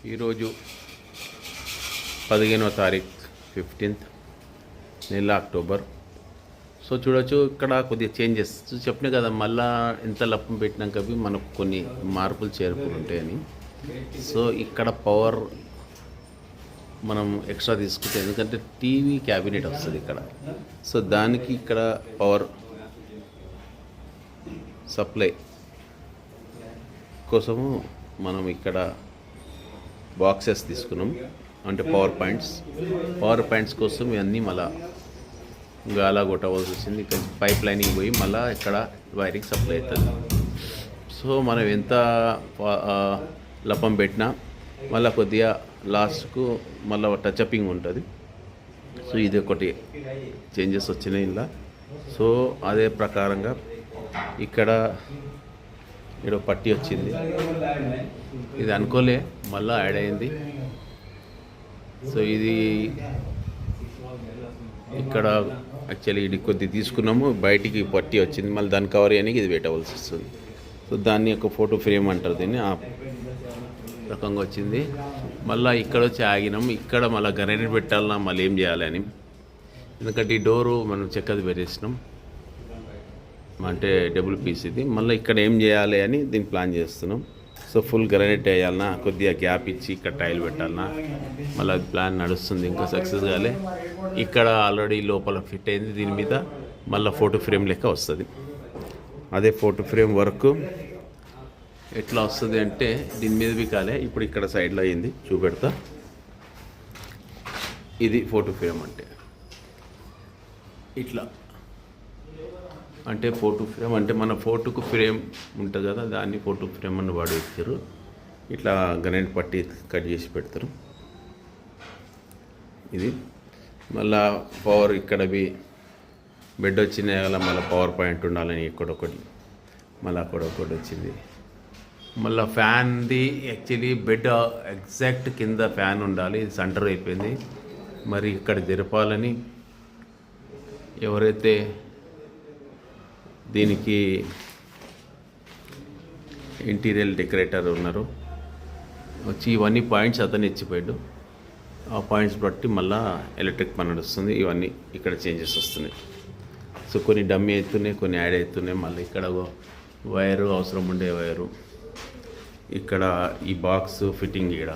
ఈరోజు 15వ తారీఖు 15th నెల అక్టోబర్. సో చూడొచ్చు ఇక్కడ కొద్దిగా చేంజెస్ చెప్పినా కదా, మళ్ళీ ఎంత లప్పం పెట్టినాక మనకు కొన్ని మార్పులు చేర్పులు ఉంటాయని. సో ఇక్కడ పవర్ మనం ఎక్స్ట్రా తీసుకుంటే, ఎందుకంటే టీవీ క్యాబినెట్ వస్తుంది ఇక్కడ. సో దానికి ఇక్కడ పవర్ సప్లై కోసము మనం ఇక్కడ బాక్సెస్ తీసుకున్నాం, అంటే పవర్ పాయింట్స్ కోసం ఇవన్నీ మళ్ళీ గాలా కొట్టవలసి వచ్చింది. ఇక్కడ పైప్ లైనింగ్ పోయి మళ్ళీ ఇక్కడ వైరింగ్ సప్లై అవుతుంది. సో మనం ఎంత లపం పెట్టినా మళ్ళీ కొద్దిగా లాస్ట్కు మళ్ళీ టచ్అపింగ్ ఉంటుంది. సో ఇది ఒకటి చేంజెస్ వచ్చినాయి ఇలా. సో అదే ప్రకారంగా ఇక్కడ పట్టి వచ్చింది, ఇది అనుకోలే మళ్ళీ యాడ్ అయింది. సో ఇది ఇక్కడ యాక్చువల్లీ ఇది కొద్ది తీసుకున్నాము, బయటికి పట్టి వచ్చింది, మళ్ళీ దాన్ని కవర్ చేయడానికి ఇది పెట్టవలసి వస్తుంది. సో దాన్ని ఒక ఫోటో ఫ్రేమ్ అంటారు దీన్ని, ఆ రకంగా వచ్చింది. మళ్ళీ ఇక్కడ వచ్చి ఆగినాము. ఇక్కడ మళ్ళీ గ్రానైట్ పెట్టాలన్నా మళ్ళీ ఏం చేయాలని, ఎందుకంటే ఈ డోరు మనం చెక్కది పెట్టేసినాం, అంటే డబుల్ పీస్ ఇది. మళ్ళీ ఇక్కడ ఏం చేయాలి అని దీన్ని ప్లాన్ చేస్తున్నాం. సో ఫుల్ గ్రానైట్ వేయాలన్నా, కొద్దిగా గ్యాప్ ఇచ్చి ఇక్కడ టైల్ పెట్టాలన్నా, మళ్ళీ అది ప్లాన్ నడుస్తుంది, ఇంకా సక్సెస్ కాలే. ఇక్కడ ఆల్రెడీ లోపల ఫిట్ అయింది, దీని మీద మళ్ళీ ఫోటో ఫ్రేమ్ లెక్క వస్తుంది. అదే ఫోటో ఫ్రేమ్ వర్క్ ఎట్లా వస్తుంది అంటే దీని మీద కాలే, ఇప్పుడు ఇక్కడ సైడ్లో అయింది చూపెడతా. ఇది ఫోటో ఫ్రేమ్ అంటే ఇట్లా, అంటే ఫోటో ఫ్రేమ్ అంటే మన ఫోటోకు ఫ్రేమ్ ఉంటుంది కదా, దాన్ని ఫోటో ఫ్రేమ్ అని వాడు ఇచ్చారు. ఇట్లా గ్రానైట్ పట్టి కట్ చేసి పెడతారు. ఇది మళ్ళా పవర్ ఇక్కడ బెడ్ వచ్చిన మళ్ళీ పవర్ పాయింట్ ఉండాలని ఇక్కడొకటి, మళ్ళీ అక్కడ ఒకటి వచ్చింది. మళ్ళీ ఫ్యాన్ది యాక్చువల్లీ బెడ్ ఎగ్జాక్ట్ కింద ఫ్యాన్ ఉండాలి, ఇది సెంటర్ అయిపోయింది. మరి ఇక్కడ జరపాలని ఎవరైతే దీనికి ఇంటీరియర్ డెకరేటర్ ఉన్నారు వచ్చి ఇవన్నీ పాయింట్స్ అతను ఇచ్చిపోయాడు. ఆ పాయింట్స్ బట్టి మళ్ళీ ఎలక్ట్రిక్ పని నడుస్తుంది. ఇవన్నీ ఇక్కడ చేంజెస్ వస్తున్నాయి. సో కొన్ని డమ్మీ అవుతున్నాయి, కొన్ని యాడ్ అవుతున్నాయి. మళ్ళీ ఇక్కడ వైరు అవసరం ఉండే వైరు, ఇక్కడ ఈ బాక్స్ ఫిట్టింగ్ ఇక్కడ,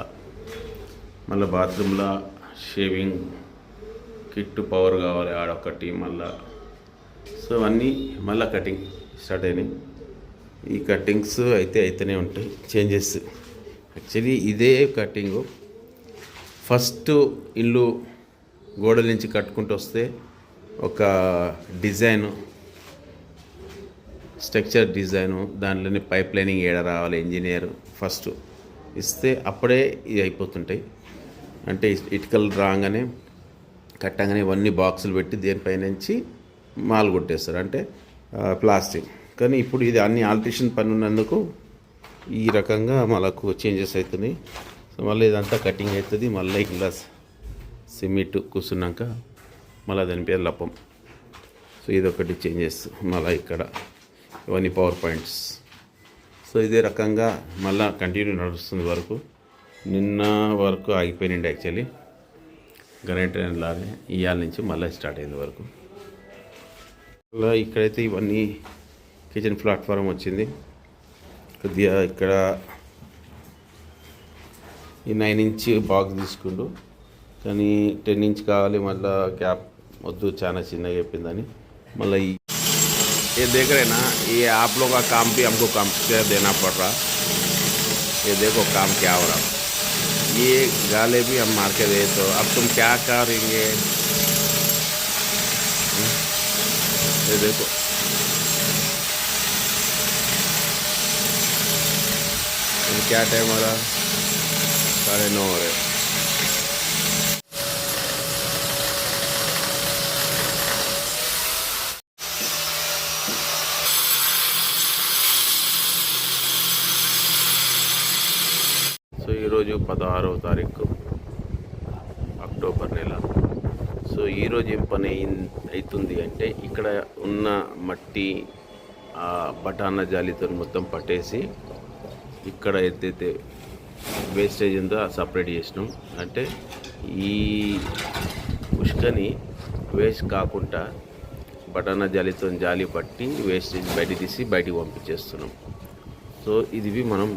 మళ్ళీ బాత్రూంలో షేవింగ్ కిట్ పవర్ కావాలి ఆడొకటి మళ్ళీ. సో అన్నీ మళ్ళీ కటింగ్ స్టార్ట్ అయినాయి. ఈ కటింగ్స్ అయితేనే ఉంటాయి చేంజెస్. యాక్చువల్లీ ఇదే కటింగు ఫస్ట్ ఇల్లు గోడల నుంచి కట్టుకుంటూ వస్తే ఒక డిజైను, స్ట్రక్చర్ డిజైను, దాంట్లోనే పైప్ లైనింగ్ ఏడ రావాలి ఇంజనీర్ ఫస్ట్ ఇస్తే అప్పుడే ఇది అయిపోతుంటాయి. అంటే ఇటుకలు రాగానే కట్టగానే ఇవన్నీ బాక్సులు పెట్టి దేనిపై నుంచి మాల్ కొట్టేస్తారు, అంటే ప్లాస్టిక్. కానీ ఇప్పుడు ఇది అన్ని ఆల్ట్రేషన్ పని ఉన్నందుకు ఈ రకంగా మనకు చేంజెస్ అవుతున్నాయి. సో మళ్ళీ ఇదంతా కటింగ్ అవుతుంది. మళ్ళీ ఇలా సిమెంట్ కూర్చున్నాక మళ్ళీ దాని పేరు లప్పం. సో ఇదొకటి చేంజెస్. మళ్ళీ ఇక్కడ ఇవన్నీ పవర్ పాయింట్స్. సో ఇదే రకంగా మళ్ళీ కంటిన్యూ నడుస్తుంది వరకు. నిన్న వరకు ఆగిపోయినండి యాక్చువల్లీ గ్రానైట్ లానే, ఇవాళ నుంచి మళ్ళీ స్టార్ట్ అయింది వరకు. అలా ఇక్కడైతే ఇవన్నీ కిచెన్ ప్లాట్ఫారం వచ్చింది. కొద్దిగా ఇక్కడ ఈ 9 ఇంచ్ బాక్స్ తీసుకుండు, కానీ 10 ఇంచ్ కావాలి. మళ్ళీ గ్యాప్ వద్దు, చాలా చిన్నగా చెప్పిందని మళ్ళీ ये देख रहे ना, ये आप लोग का काम भी हमको काम देना पड़ रहा. ये देखो काम क्या हो रहा. ये गाले भी हम मार के दे, तो अब तुम क्या करेंगे. ये देखो क्या टाइम हो रहा, 9:30 हो रहे. సో ఈరోజు 16వ తారీఖు అక్టోబర్ నెల. సో ఈరోజు ఏం పని అవుతుంది అంటే, ఇక్కడ ఉన్న మట్టి బఠానా జాలితో మొత్తం పట్టేసి ఇక్కడ ఏదైతే వేస్టేజ్ ఉందో సపరేట్ చేసినాం. అంటే ఈ ఉష్కని వేస్ట్ కాకుండా బటానా జాలితో జాలి పట్టి వేస్టేజ్ బయటికి తీసి బయటికి పంపించేస్తున్నాం. సో ఇది మనం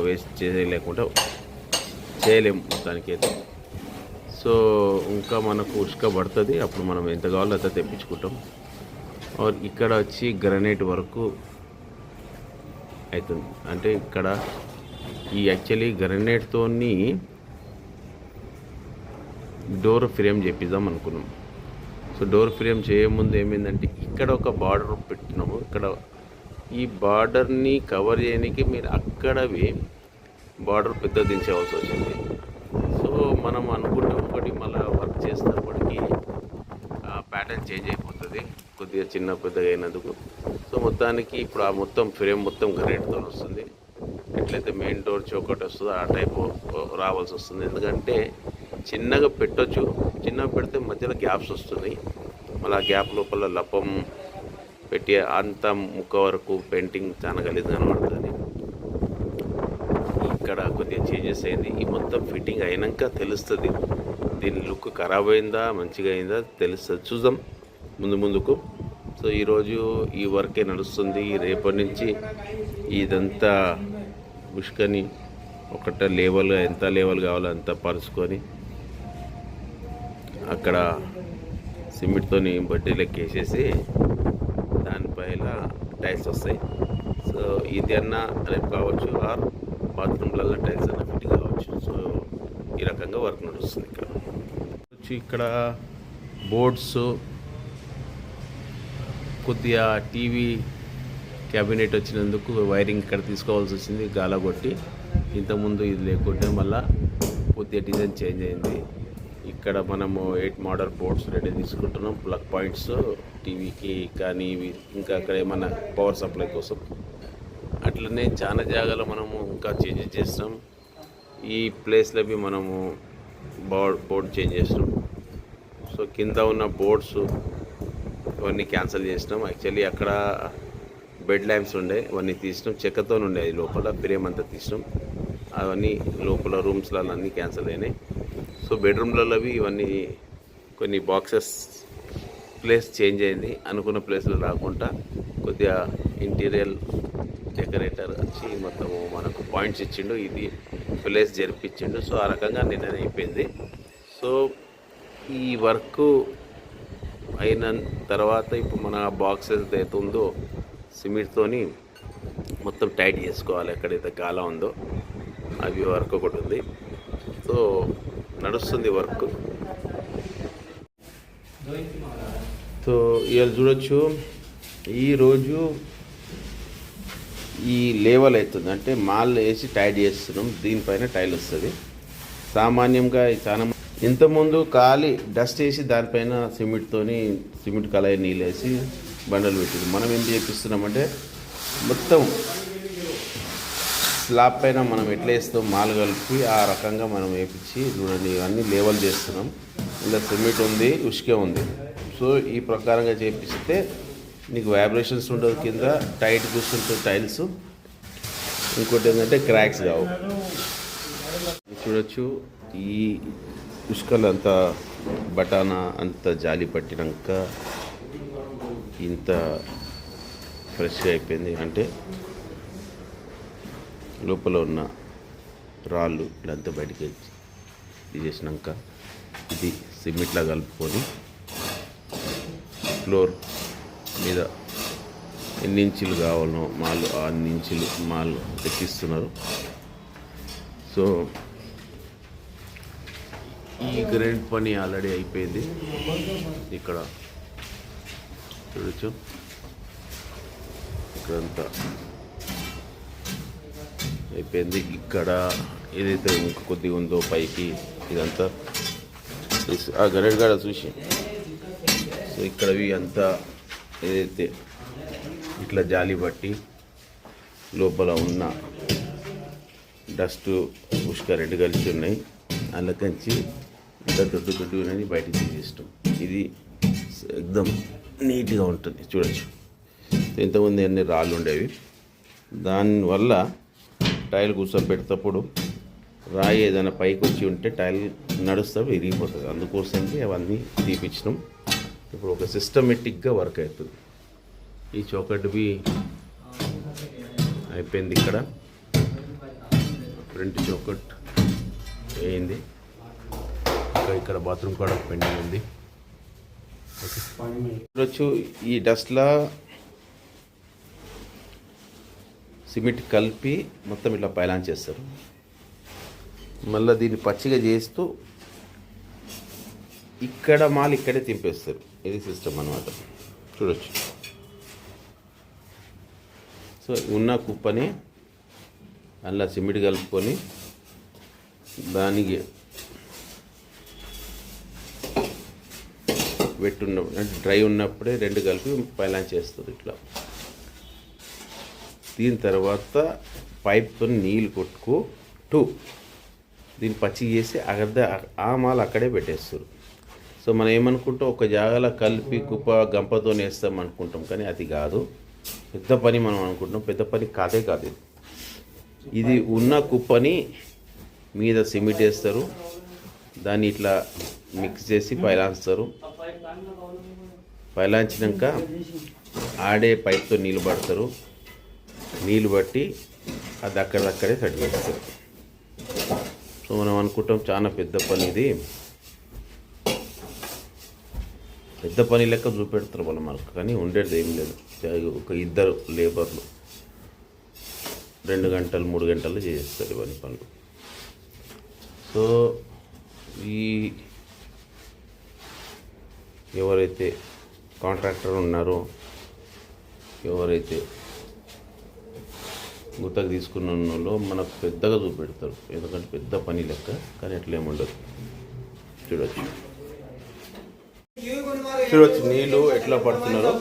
వేస్ట్ చేయలేకుండా చేయలేము మొత్తానికి అయితే. సో ఇంకా మనకు ఉష్క పడుతుంది, అప్పుడు మనం ఎంత కావాలో అంత తెప్పించుకుంటాం. ఇక్కడ వచ్చి గ్రనైట్ వరకు అవుతుంది. అంటే ఇక్కడ ఈ యాక్చువల్లీ గ్రనైట్తో డోర్ ఫ్రేమ్ చేపిద్దాం అనుకున్నాం. సో డోర్ ఫ్రేమ్ చేయముందు ఏమైందంటే ఇక్కడ ఒక బార్డర్ పెట్టినాము. ఇక్కడ ఈ బార్డర్ని కవర్ చేయడానికి మీరు అక్కడవి బార్డర్ పెద్ద దించవలసి వచ్చింది. సో మనం అనుకుంటే ఒకటి మళ్ళీ వర్క్ చేస్తున్నప్పటికీ ప్యాటర్న్ చేంజ్ అయిపోతుంది కొద్దిగా చిన్న పెద్దగా అయినందుకు. సో మొత్తానికి ఇప్పుడు ఆ మొత్తం ఫ్రేమ్ మొత్తం గ్రనైట్తో వస్తుంది. ఎట్లయితే మెయిన్ డోర్ చౌకట్ వస్తుందో ఆ టైపు రావాల్సి వస్తుంది. ఎందుకంటే చిన్నగా పెట్టొచ్చు, చిన్నగా పెడితే మధ్యలో గ్యాప్స్ వస్తున్నాయి. మళ్ళీ ఆ గ్యాప్ లోపల లప్పం పెట్టి అంత ముక్క వరకు పెయింటింగ్ చాలా గలీజ్ కనబడుతుంది. ఇక్కడ కొద్దిగా చేంజెస్ అయింది. ఈ మొత్తం ఫిట్టింగ్ అయినాక తెలుస్తుంది దీని లుక్ ఖరాబ్ అయిందా మంచిగా అయిందా తెలుస్తుంది. చూద్దాం ముందుకు. సో ఈరోజు ఈ వర్కే నడుస్తుంది. రేపటి నుంచి ఇదంతా ఉష్కని ఒకట లేవల్గా ఎంత లేవల్ కావాలో అంత పరుచుకొని అక్కడ సిమెంట్తో బడ్డీలకి వేసేసి దానిపైన టైల్స్ వస్తాయి. సో ఇది అన్నా రేపు కావచ్చు, ఆర్ బాత్రూమ్లలో టైల్స్ అన్న ఫిట్ కావచ్చు. సో ఈ రకంగా వర్క్ నడుస్తుంది. ఇక్కడ బోర్డ్స్ కొద్దిగా టీవీ క్యాబినెట్ వచ్చినందుకు వైరింగ్ ఇక్కడ తీసుకోవాల్సి వచ్చింది గాలగొట్టి. ఇంతకుముందు ఇది లేకుంటే మళ్ళీ కొద్దిగా డిజైన్ చేంజ్ అయింది. ఇక్కడ మనము 8 మోడల్ బోర్డ్స్ రెడీ తీసుకుంటున్నాం. ప్లగ్ పాయింట్స్ టీవీకి కానీ ఇంకా అక్కడ ఏమన్నా పవర్ సప్లై కోసం. అట్లనే చాలా జాగాలో మనము ఇంకా చేంజెస్ చేస్తాం. ఈ ప్లేస్లో మనము బోర్డ్ చేంజ్ చేసినాం. సో కింద ఉన్న బోర్డ్స్ ఇవన్నీ క్యాన్సిల్ చేసినాం. యాక్చువల్లీ అక్కడ బెడ్ ల్యాంప్స్ ఉండే, అవన్నీ తీసినాం. చెక్కతో ఉండే అది లోపల ఫ్రేమ్ అంతా తీసినాం. అవన్నీ లోపల రూమ్స్లలో అన్నీ క్యాన్సిల్ అయినాయి. సో బెడ్రూమ్లలో ఇవన్నీ కొన్ని బాక్సెస్ ప్లేస్ చేంజ్ అయింది. అనుకున్న ప్లేస్లో రాకుండా కొద్దిగా ఇంటీరియర్ డెకరేటర్ వచ్చి మొత్తము మనకు పాయింట్స్ ఇచ్చిండు, ఇది ప్లేస్ జరిపించిండు. సో ఆ రకంగా నిన్న అయిపోయింది. సో ఈ వర్క్ అయిన తర్వాత ఇప్పుడు మన బాక్సెస్ ఏదైతే ఉందో సిమెంట్తోని మొత్తం టైట్ చేసుకోవాలి. ఎక్కడైతే గాలా ఉందో అవి వర్క్ ఒకటి ఉంది. సో నడుస్తుంది వర్క్. సో ఇవాళ చూడొచ్చు, ఈరోజు ఈ లేవల్ అవుతుంది. అంటే మాల్ వేసి టైట్ చేస్తున్నాం. దీనిపైన టైల్ వస్తుంది. సామాన్యంగా చాలా ఇంతకుముందు ఖాళీ డస్ట్ వేసి దానిపైన సిమెంట్ కళాయి నీళ్ళు వేసి బండలు పెట్టింది. మనం ఏం చేపిస్తున్నామంటే మొత్తం స్లాబ్ పైన మనం ఎట్లా వేస్తాం మాల్ కలిపి ఆ రకంగా మనం వేపించి చూడండి ఇవన్నీ లేవల్ చేస్తున్నాం. ఇలా సిమెంట్ ఉంది, ఉష్కే ఉంది. సో ఈ ప్రకారంగా చేపిస్తే నీకు వైబ్రేషన్స్ ఉండదు, కింద టైట్ కూర్చుంటుంది టైల్స్. ఇంకోటి ఏంటంటే క్రాక్స్ కావు. చూడొచ్చు ఈ ఉష్కలు అంతా బటానా అంత జాలి పట్టినాక ఇంత ఫ్రెష్గా అయిపోయింది. అంటే లోపల ఉన్న రాళ్ళు ఇలాంతా బయటికి తీసేసినాక ఇది సిమెంట్లా కలుపుకొని ఫ్లోర్ మీద ఎన్ని ఇంచులు కావాలనో మాలు అన్ని ఇంచులు మాలు ఎక్కిస్తున్నారు. సో ఈ గ్రైండ్ పని ఆల్రెడీ అయిపోయింది. ఇక్కడ చూడొచ్చు ఇక్కడంతా అయిపోయింది. ఇక్కడ ఏదైతే ఇంకా కొద్దిగా ఉందో పైకి ఇదంతా ఆ గ్రైండ్ కాడ చూసి, సో ఇక్కడవి అంతా ఏదైతే ఇట్లా జాలి పట్టి లోపల ఉన్న డస్ట్ ఉష్క రెండు కలిసి ఉన్నాయి. అందుకంచి ఇంత దొడ్డు అనేది బయటికి తీసేస్తాం. ఇది ఎక్దమ్ నీట్గా ఉంటుంది. చూడొచ్చు ఇంతకుముందు అన్ని రాళ్ళు ఉండేవి. దానివల్ల టైల్ కూర్చోబెట్టేటప్పుడు రాయి ఏదైనా పైకి వచ్చి ఉంటే టైల్ నడుస్తూ విరిగిపోతుంది. అందుకోసంకి అవన్నీ తీపిచ్చినాం. ఇప్పుడు ఒక సిస్టమేటిక్గా వర్క్ అవుతుంది. ఈ చౌకట్ బి అయిపోయింది. ఇక్కడ ఫ్రంట్ చౌకట్ అయింది. ఇంకా ఇక్కడ బాత్రూమ్ కూడా పెండింగ్ ఉంది. చూడొచ్చు ఈ డస్ట్లా సిమెంట్ కలిపి మొత్తం ఇట్లా పైలాన్ చేస్తారు. మళ్ళీ దీన్ని పచ్చిగా చేస్తూ ఇక్కడ మాల్ ఇక్కడే తింపేస్తారు. ఇది సిస్టమ్ అన్నమాట. చూడొచ్చు. సో ఉన్న కుప్పని అందులో సిమెంట్ కలుపుకొని దానికి అంటే డ్రై ఉన్నప్పుడే రెండు కలిపి పైలాన్ చేస్తుంది ఇట్లా. దీని తర్వాత పైప్తో నీళ్ళు కొట్టుకుంటూ దీన్ని పచ్చి చేసి ఆ మాల్ అక్కడే పెట్టేస్తారు. సో మనం ఏమనుకుంటాం, ఒక జాగాలో కలిపి కుప్ప గంపతో వేస్తాం అనుకుంటాం, కానీ అది కాదు. పెద్ద పని మనం అనుకుంటాం. పెద్ద పని కాదే కాదు. ఇది ఉన్న కుప్పని మీద సిమెంట్ వేస్తారు, దాన్ని ఇట్లా మిక్స్ చేసి పైలాన్స్తారు. పైలాంచినాక ఆడే పైప్తో నీళ్ళు పడతారు. నీళ్ళు బట్టి అది అక్కడక్కడే సెట్ చేస్తారు. సో మనం అనుకుంటాం చాలా పెద్ద పని ఇది, పెద్ద పని లెక్క చూపెడతారు వాళ్ళు మనకు, కానీ ఉండేది ఏం లేదు. ఒక ఇద్దరు లేబర్లు 2 గంటలు 3 గంటలు చేస్తారు ఇవన్నీ పనులు. సో ఈ ఎవరైతే కాంట్రాక్టర్ ఉన్నారో, ఎవరైతే గుత్తకు తీసుకున్న వాళ్ళు మనకు పెద్దగా చూపెడతారు, ఎందుకంటే పెద్ద పని లెక్క, కానీ అట్లా ఏముండదు. చూడొచ్చు చూడొచ్చు నీళ్ళు ఎట్లా పడుతున్నారో.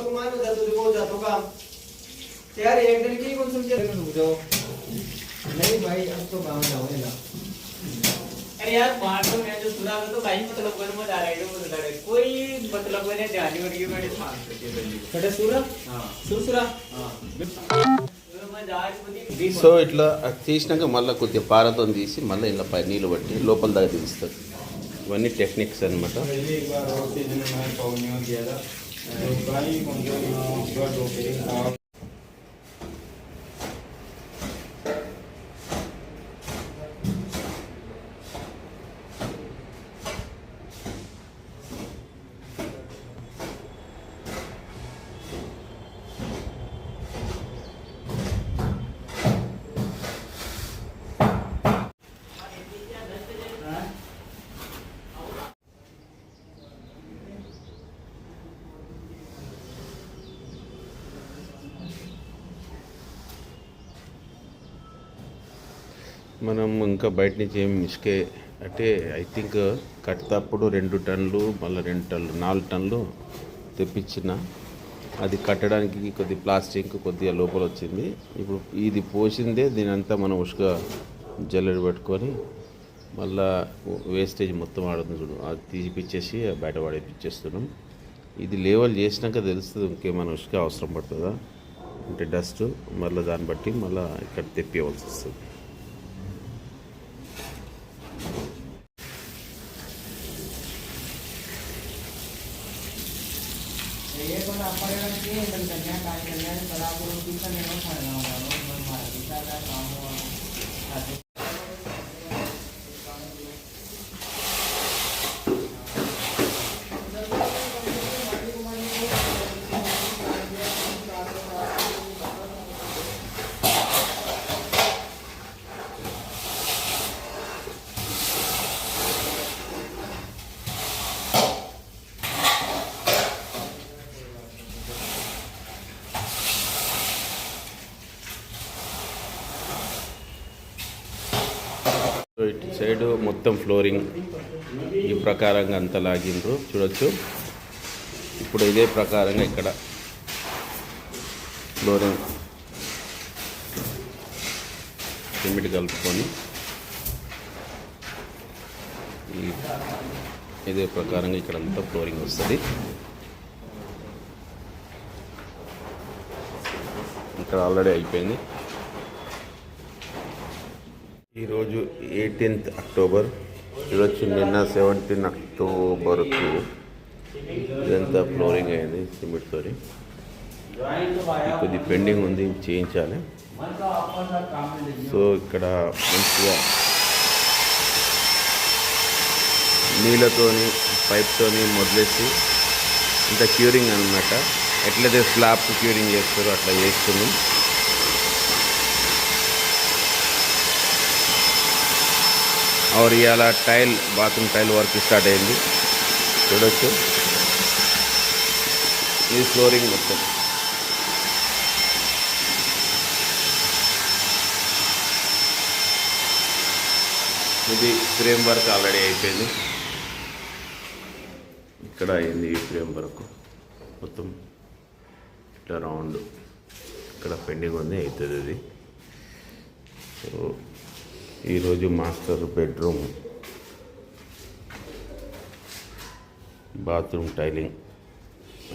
अरे यार पार्ट में जो सुना तो भाई मतलब वन में आ रहा है बता रहे कोई मतलब मैंने ध्यान नहीं रखी मैंने मान कटे सुरा हां सुरा हां సో ఇట్లా తీసినాక మళ్ళీ కొద్దిగా పారతో తీసి మళ్ళీ ఇలా పై నీళ్ళు పట్టి లోపల దాకా తీస్తారు. ఇవన్నీ టెక్నిక్స్ అనమాట. మనం ఇంకా బయట నుంచి ఏమి మిస్కే అంటే ఐ థింక్ కట్టేటప్పుడు 2 టన్నులు మళ్ళీ 2 టన్నులు 4 టన్నులు తెప్పించిన, అది కట్టడానికి కొద్ది ప్లాస్టిక్ కొద్దిగా లోపల వచ్చింది. ఇప్పుడు ఇది పోసిందే దీని అంతా మనం ఉష్క జల్లెడ పెట్టుకొని మళ్ళా వేస్టేజ్ మొత్తం ఆడుతుంది చూడు, అది తీసిపిచ్చేసి బయట పడేపిచ్చేస్తున్నాం. ఇది లేవల్ చేసినాక తెలుస్తుంది ఇంకేమైనా ఉష్క అవసరం పడుతుందా అంటే డస్ట్, మళ్ళీ దాన్ని బట్టి మళ్ళీ ఇక్కడ తెప్పివ్వాల్సి వస్తుంది. ये पण आपल्याला की त्यांना काय करणार बराबर दिवसा नेऊन ठरणार म्हणून मला दिसायला काम आहे. ఇటు సైడు మొత్తం ఫ్లోరింగ్ ఈ ప్రకారంగా అంత లాగిండ్రు చూడొచ్చు. ఇప్పుడు ఇదే ప్రకారంగా ఇక్కడ ఫ్లోరింగ్ సిమెంట్ కలుపుకొని ఇదే ప్రకారంగా ఇక్కడ అంతా ఫ్లోరింగ్ వస్తుంది. ఇక్కడ ఆల్రెడీ అయిపోయింది. ఈరోజు 18th అక్టోబర్. చూడొచ్చు, నిన్న 17 అక్టోబర్కు ఇదంతా ఫ్లోరింగ్ అయింది సిమెంట్తో. కొద్ది పెండింగ్ ఉంది, చేయించాలి. సో ఇక్కడ మంచిగా నీళ్ళతోని పైప్తోని మొదలేసి ఇంకా క్యూరింగ్ అనమాట. ఎట్లయితే స్లాబ్ క్యూరింగ్ చేస్తారో అట్లా చేస్తున్నాం. और ఇవాళ బాత్రూమ్ టైల్ వర్క్ స్టార్ట్ అయింది. చూడొచ్చు, ఇది ఫ్లోరింగ్ మొత్తం. ఇది ఫ్రేమ్ వర్క్ ఆల్రెడీ అయిపోయింది. ఇక్కడ అయింది ఈ ఫ్రేమ్ వర్క్ మొత్తం ఇట్లా రౌండ్. ఇక్కడ పెండింగ్ ఉంది, అవుతుంది ఇది. సో ఈరోజు మాస్టర్ బెడ్రూమ్ బాత్రూమ్ టైలింగ్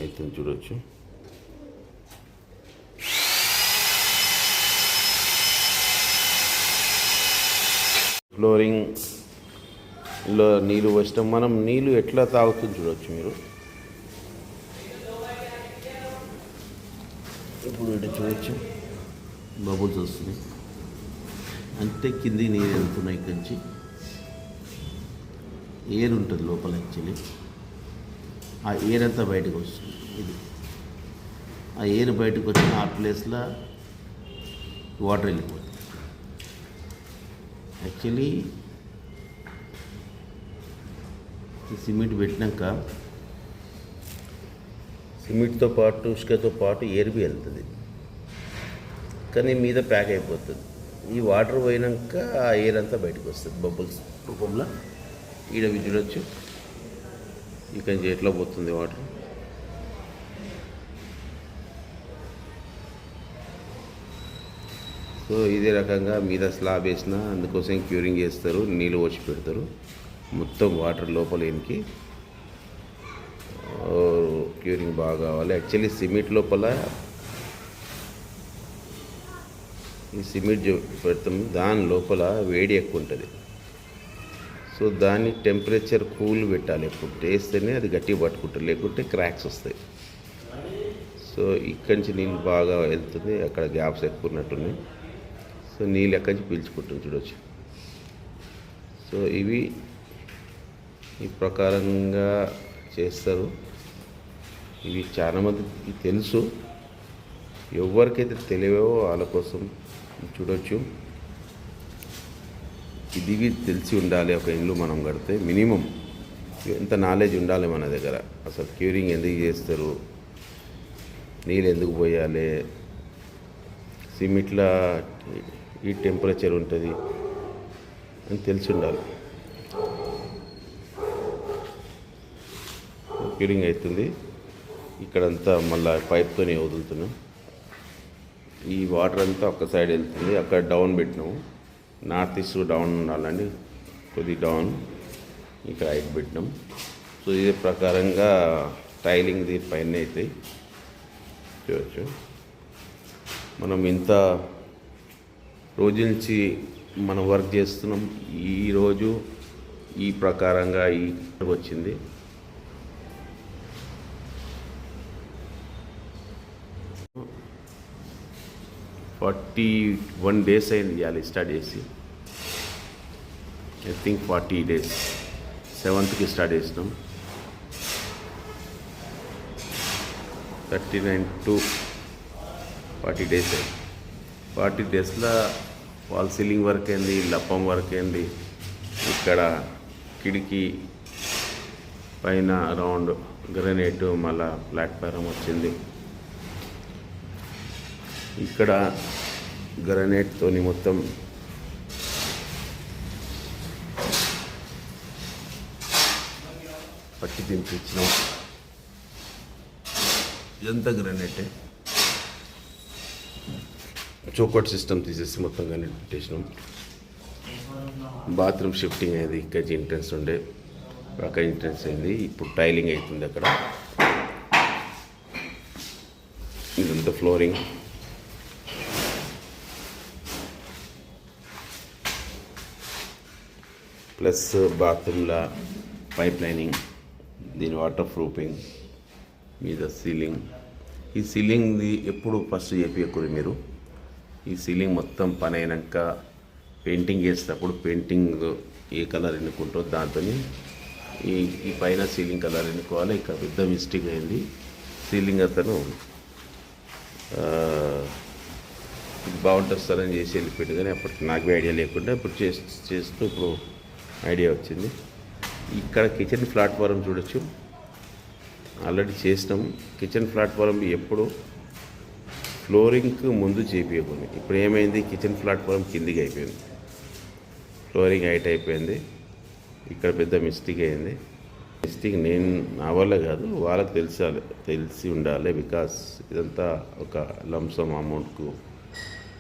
అవుతుంది. చూడొచ్చు, ఫ్లోరింగ్లో నీళ్ళు వచ్చడం. మనం నీళ్ళు ఎట్లా తాగుతుంది చూడవచ్చు మీరు. ఇప్పుడు ఇటు చూడొచ్చు, బబుల్స్ వస్తుంది. అంతే కింది నీరు వెళ్తున్నాయి. ఇక్కడి నుంచి ఎయిర్ ఉంటుంది లోపల. యాక్చువల్లీ ఆ ఎయిర్ అంతా బయటకు వస్తుంది. ఇది ఆ ఎయిర్ బయటకు వచ్చిన ఆ ప్లేస్లో వాటర్ వెళ్ళిపోతుంది. యాక్చువల్లీ ఈ సిమెంట్ పెట్టినాక సిమెంట్తో పాటు ఇసుకతో పాటు ఎయిర్ బి వెళ్తుంది, కానీ మీద ప్యాక్ అయిపోతుంది. ఈ వాటర్ పోయినాక ఆ ఎయిర్ అంతా బయటకు వస్తుంది బబుల్స్ రూపంలో. ఈడ చూడొచ్చు, ఇక్కడి నుంచి ఎట్లా పోతుంది వాటర్. సో ఇదే రకంగా మీద స్లాబ్ వేసిన అందుకోసం క్యూరింగ్ చేస్తారు, నీళ్ళు వచ్చి పెడతారు. మొత్తం వాటర్ లోపల ఎనికి క్యూరింగ్ బాగా కావాలి. యాక్చువల్లీ సిమెంట్ లోపల ఈ సిమెంట్ పెడతాం, దాని లోపల వేడి ఎక్కువ ఉంటుంది. సో దాన్ని టెంపరేచర్ కూల్ పెట్టాలి. ఎప్పుడు వేస్తేనే అది గట్టిగా పట్టుకుంటుంది, లేకుంటే క్రాక్స్ వస్తాయి. సో ఇక్కడి నుంచి నీళ్ళు బాగా వెళ్తుంది, అక్కడ గ్యాప్స్ ఎక్కువ ఉన్నట్టున్నాయి. సో నీళ్ళు ఎక్కడి నుంచి పీల్చుకుంటుంది చూడవచ్చు. సో ఇవి ఈ ప్రకారంగా చేస్తారు. ఇవి చాలామందికి తెలుసు, ఎవరికైతే తెలియవో వాళ్ళ కోసం చూడొచ్చు. ఇది తెలిసి ఉండాలి. ఒక ఇల్లు మనం కడితే మినిమం ఎంత నాలెడ్జ్ ఉండాలి మన దగ్గర. అసలు క్యూరింగ్ ఎందుకు చేస్తారు, నీళ్ళు ఎందుకు పోయాలి, సిమెంట్లో ఈ టెంపరేచర్ ఉంటుంది అని తెలిసి ఉండాలి. క్యూరింగ్ అవుతుంది. ఇక్కడంతా మళ్ళీ పైప్తోనే వదులుతున్నాం. ఈ వాటర్ అంతా ఒక సైడ్ వెళ్తుంది. అక్కడ డౌన్ పెట్టినాము, నార్త్ ఈస్ట్ డౌన్ ఉండాలండి, కొద్ది డౌన్. ఇక్కడ హైట్ పెట్టినాం. సో ఇదే ప్రకారంగా టైలింగ్ పైన అవుతాయి. చూడవచ్చు, మనం ఇంత రోజుల నుంచి మనం వర్క్ చేస్తున్నాం. ఈరోజు ఈ ప్రకారంగా ఈ వచ్చింది. ఫార్టీ 41 days అయింది ఇవాళ స్టార్ట్ చేసి. I think 40 days. 7th start చేసినాం. 39 to 40 days అయింది. 40 daysలో వాల్ సీలింగ్ వర్క్ అయింది, లప్పం వర్క్ అయింది. ఇక్కడ కిటికీ పైన రౌండ్ గ్రనేట్, మళ్ళా ప్లాట్ఫారం వచ్చింది. ఇక్కడ గ్రనేట్తోని మొత్తం పట్టి దింపించినాం. ఇదంతా గ్రనేటే. చోకట్ సిస్టమ్ తీసేసి మొత్తం గ్రనేట్ పెట్టేసినాం. బాత్రూమ్ షిఫ్టింగ్ అయింది. ఇక్కడ ఎంట్రన్స్ ఉండే అక్కడ ఎంట్రన్స్ అయింది. ఇప్పుడు టైలింగ్ అవుతుంది అక్కడ. ఇదంతా ఫ్లోరింగ్. ప్లస్ బాత్రూమ్ల పైప్ లైనింగ్, దీని వాటర్ ప్రూఫింగ్ మీద సీలింగ్. ఈ సీలింగ్ది ఎప్పుడు ఫస్ట్ చేపించకూడదు మీరు. ఈ సీలింగ్ మొత్తం పని అయినాక పెయింటింగ్ చేసేటప్పుడు పెయింటింగ్ ఏ కలర్ ఎన్నుకుంటో దాంతో ఈ పైన సీలింగ్ కలర్ ఎన్నుకోవాలి. ఇక్కడ పెద్ద మిస్టేక్ అయింది. సీలింగ్ అతను ఇది బాగుంటుంది సార్ అని చేసి వెళ్ళిపోయాడు, కానీ అప్పటికి నాకు ఐడియా లేకుండా ఇప్పుడు చేస్తూ ఇప్పుడు ఐడియా వచ్చింది. ఇక్కడ కిచెన్ ప్లాట్ఫారం చూడొచ్చు, ఆల్రెడీ చేసినాం. కిచెన్ ప్లాట్ఫారం ఎప్పుడు ఫ్లోరింగ్కి ముందు చేపించకూడదు. ఇప్పుడు ఏమైంది, కిచెన్ ప్లాట్ఫారం కిందికి అయిపోయింది, ఫ్లోరింగ్ హైట్ అయిపోయింది. ఇక్కడ పెద్ద మిస్టేక్ అయింది. మిస్టేక్ నేను నా వల్ల కాదు, వాళ్ళకి తెలిసి ఉండాలి. బికాస్ ఇదంతా ఒక లంసమ్ అమౌంట్కు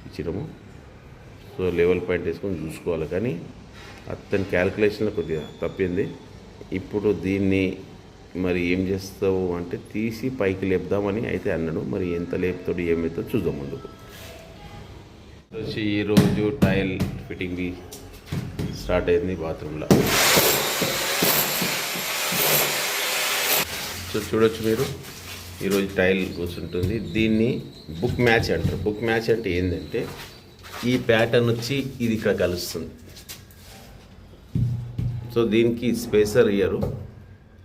ఇచ్చినాము. సో లెవెల్ పాయింట్ వేసుకొని చూసుకోవాలి, కానీ అతని క్యాల్కులేషన్లో కొద్దిగా తప్పింది. ఇప్పుడు దీన్ని మరి ఏం చేస్తావు అంటే తీసి పైకి లేపుదామని అయితే అన్నాడు. మరి ఎంత లేపుతాడు ఏమవుతుందో చూద్దాం ముందుకు. ఈరోజు టైల్ ఫిట్టింగ్ స్టార్ట్ అయింది బాత్రూంలో. సో చూడొచ్చు మీరు, ఈరోజు టైల్ కూర్చుంటుంది. దీన్ని బుక్ మ్యాచ్ అంటారు. బుక్ మ్యాచ్ అంటే ఏంటంటే ఈ ప్యాటర్న్ వచ్చి ఇది ఇక్కడ కలుస్తుంది. సో దీనికి స్పేసర్ ఇయ్యరు,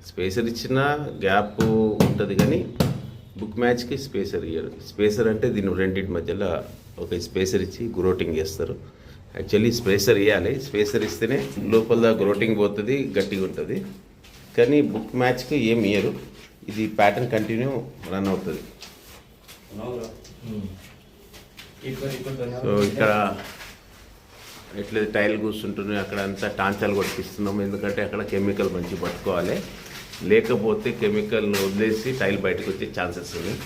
స్పేసర్ ఇచ్చిన గ్యాప్ ఉంటుంది, కానీ బుక్ మ్యాచ్కి స్పేసర్ ఇయ్యరు. స్పేసర్ అంటే దీని రెండింటి మధ్యలో ఒక స్పేసర్ ఇచ్చి గ్రోటింగ్ చేస్తారు. యాక్చువల్లీ స్పేసర్ ఇవ్వాలి, స్పేసర్ ఇస్తేనే లోపల గ్రోటింగ్ పోతుంది, గట్టిగా ఉంటుంది. కానీ బుక్ మ్యాచ్కి ఏం ఇయ్యరు. ఇది ప్యాటర్న్ కంటిన్యూ రన్ అవుతుంది. సో ఇక్కడ ఎట్లయితే టైల్ కూర్చుంటున్నాయి అక్కడ అంతా టాంచాలు కొట్టిస్తున్నాము, ఎందుకంటే అక్కడ కెమికల్ మంచి పట్టుకోవాలి, లేకపోతే కెమికల్ వదిలేసి టైల్ బయటకు వచ్చే ఛాన్సెస్ ఉన్నాయి.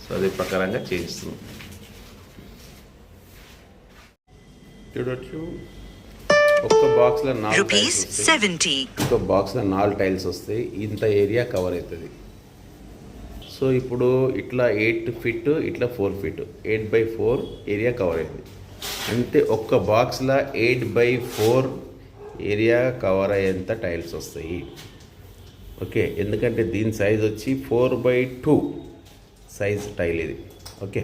సో అదే ప్రకారంగా చేయిస్తున్నాం. చూడొచ్చు, ఒక్క బాక్స్లో 4 టైల్స్ వస్తాయి. ఒక బాక్స్లో 4 టైల్స్ వస్తాయి, ఇంత ఏరియా కవర్ అవుతుంది. సో ఇప్పుడు ఇట్లా 8 ఫీట్, ఇట్లా 4 ఫీట్, 8x4 ఏరియా కవర్ అయింది. అంటే ఒక్క బాక్స్లో 8x4 ఏరియా కవర్ అయ్యేంత టైల్స్ వస్తాయి. ఓకే, ఎందుకంటే దీని సైజ్ వచ్చి 4x2 సైజ్ టైల్ ఇది. ఓకే,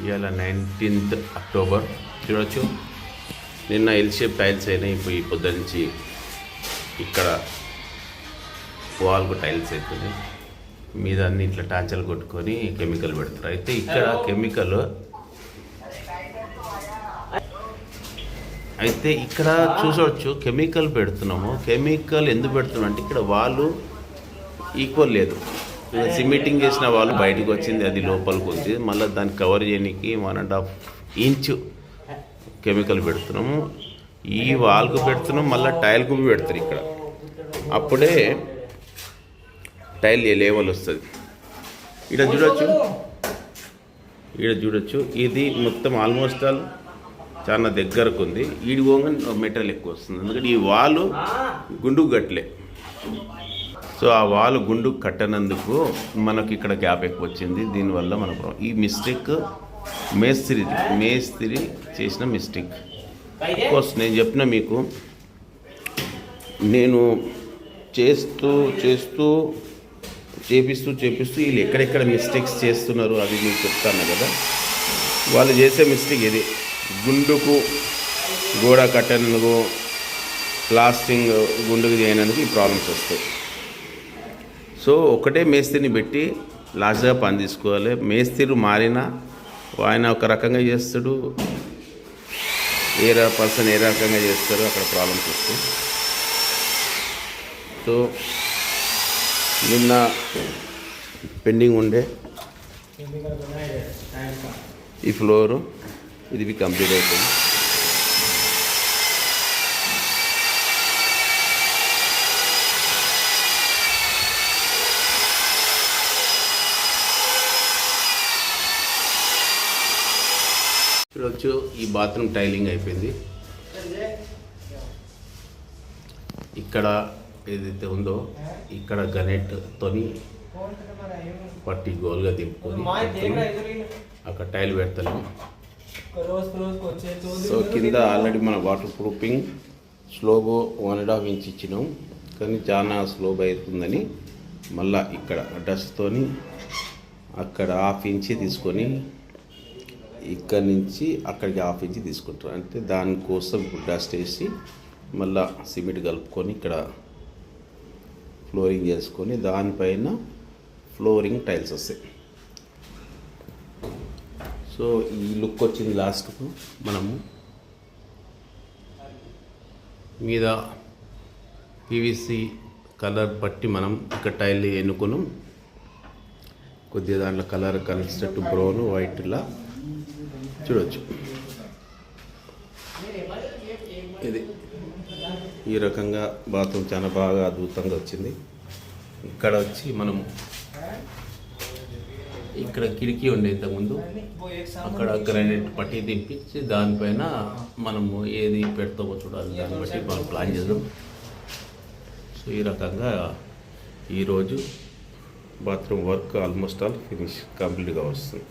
ఇవాళ 19th అక్టోబర్. చూడవచ్చు, నిన్న ఎల్ షేప్ టైల్స్ అయినాయి, ఇప్పుడు ఈ పొద్దు నుంచి ఇక్కడ వాల్కు టైల్స్ అవుతుంది. మీద అన్ని ఇట్లా టాంచలు కొట్టుకొని కెమికల్ పెడతారు. అయితే ఇక్కడ కెమికల్ అయితే ఇక్కడ చూసవచ్చు, కెమికల్ పెడుతున్నాము. కెమికల్ ఎందుకు పెడుతున్నాం అంటే ఇక్కడ వాళ్ళు ఈక్వల్ లేదు. సిమెంటింగ్ చేసిన వాళ్ళు బయటకు వచ్చింది, అది లోపలికి ఉంది. మళ్ళీ దాన్ని కవర్ చేయడానికి 1.5 ఇంచ్ కెమికల్ పెడుతున్నాము. ఈ వాల్కు పెడుతున్నాం, మళ్ళీ టైల్కు పెడతారు ఇక్కడ. అప్పుడే టైల్ లెవెల్ వస్తుంది. ఇక్కడ చూడొచ్చు, ఇది మొత్తం ఆల్మోస్ట్ ఆల్ చాలా దగ్గరకు ఉంది. ఈడి పోగా మెటీరియల్ ఎక్కువ వస్తుంది, ఎందుకంటే ఈ వాలు గుండుకు కట్టలే. సో ఆ వాలు గుండుకు కట్టనందుకు మనకి ఇక్కడ గ్యాప్ ఎక్కువ వచ్చింది. దీనివల్ల మన ఈ మిస్టేక్ మేస్త్రి చేసిన మిస్టేక్. కోర్స్ నేను చెప్పిన మీకు, నేను చేపిస్తూ వీళ్ళు ఎక్కడెక్కడ మిస్టేక్స్ చేస్తున్నారు అది మీకు చెప్తాను కదా. వాళ్ళు చేసే మిస్టేక్ ఇది, గుండుకు గోడ కట్టనందుకు, ప్లాస్టింగ్ గుండుకు చేయనందుకు ఈ ప్రాబ్లమ్స్ వస్తాయి. సో ఒకటే మేస్త్రిని పెట్టి లాస్ట్గా పని తీసుకోవాలి. మేస్త్రి మారినా ఆయన ఒక రకంగా చేస్తాడు, ఏ పర్సన్ ఏ రకంగా చేస్తారో అక్కడ ప్రాబ్లమ్స్ వస్తాయి. సో నిన్న పెండింగ్ ఉండే ఈ ఫ్లోరు, ఇది కంప్లీట్ అయిపోయింది. చూడొచ్చు, ఈ బాత్రూమ్ టైలింగ్ అయిపోయింది. ఇక్కడ ఏదైతే ఉందో ఇక్కడ గనెట్తోని పట్టి గోల్గా తిప్పుకొని అక్కడ టైల్ పెడతాను. సో కింద ఆల్రెడీ మన వాటర్ ప్రూఫింగ్ స్లోబో 1.5 ఇంచ్ ఇచ్చినాం, కానీ చాలా స్లోబ్ అవుతుందని మళ్ళా ఇక్కడ డస్ట్తోని అక్కడ 1/2 ఇంచ్ తీసుకొని ఇక్కడ నుంచి అక్కడికి 1/2 ఇంచ్ తీసుకుంటారు. అంటే దానికోసం ఇప్పుడు డస్ట్ వేసి మళ్ళా సిమెంట్ కలుపుకొని ఇక్కడ ఫ్లోరింగ్ చేసుకొని దానిపైన ఫ్లోరింగ్ టైల్స్ వస్తాయి. సో ఈ లుక్ వచ్చింది. లాస్ట్కు మనము మీద పీవీసీ కలర్ బట్టి మనం ఇక్కడ టైల్ ఎన్నుకున్నాం. కొద్దిగా దాంట్లో కలర్ కలిసేటట్టు బ్రౌన్ వైట్లా చూడవచ్చు. ఇది ఈ రకంగా బాత్రూమ్ చాలా బాగా అద్భుతంగా వచ్చింది. ఇక్కడ వచ్చి మనము ఇక్కడ కిటికీ ఉండే ఇంతకుముందు, అక్కడ గ్రానైట్ పట్టి దింపించి దానిపైన మనము ఏది పెడతామో చూడాలి, దాన్ని బట్టి మనం ప్లాన్ చేద్దాం. సో ఈ రకంగా ఈరోజు bathroom work almost all finish కంప్లీట్గా వస్తుంది.